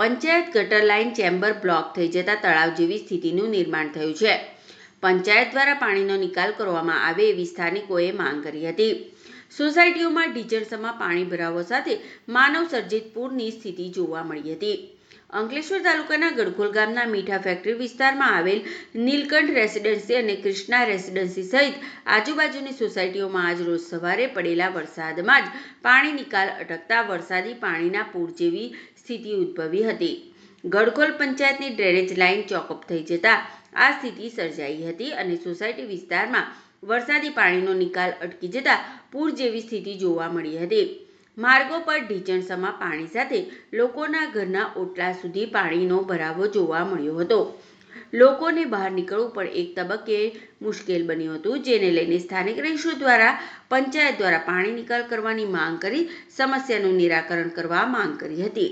પંચાયત ગટર line chamber block થઈ જતા તળાવ જેવી સ્થિતિનું નિર્માણ થયું છે. પંચાયત દ્વારા પાણીનો નિકાલ કરવામાં આવે એવી સ્થાનિકોએ માંગ કરી હતી. સોસાયટીઓમાં ઢીચણસમાં પાણી ભરાવા સાથે માનવ સર્જિત પૂરની સ્થિતિ જોવા મળી હતી. અંકલેશ્વર તાલુકાના ગડખોલ ગામના મીઠા ફેક્ટરી વિસ્તારમાં આવેલ નીલકંઠ રેસિડેન્સી અને કૃષ્ણા રેસિડેન્સી સહિત આજુબાજુની સોસાયટીઓમાં આજ રોજ સવારે પડેલા વરસાદમાં જ પાણી નિકાલ અટકતા વરસાદી પાણીના પૂર જેવી સ્થિતિ ઉદ્ભવી હતી. ગડખોલ પંચાયતની ડ્રેનેજ લાઇન ચોકઅપ થઈ જતા આ સ્થિતિ સર્જાઈ હતી અને સોસાયટી વિસ્તારમાં વરસાદી પાણીનો નિકાલ અટકી જતા પૂર જેવી સ્થિતિ જોવા મળી હતી. માર્ગો પર ઢીચણસમાં પાણી સાથે લોકોના ઘરના ઓટલા સુધી પાણીનો ભરાવો જોવા મળ્યો હતો. લોકોને બહાર નીકળવું પણ એક તબક્કે મુશ્કેલ બન્યું હતું, જેને લઈને સ્થાનિક રહીશો દ્વારા પંચાયત દ્વારા પાણી નિકાલ કરવાની માંગ કરી સમસ્યાનું નિરાકરણ કરવા માંગ કરી હતી.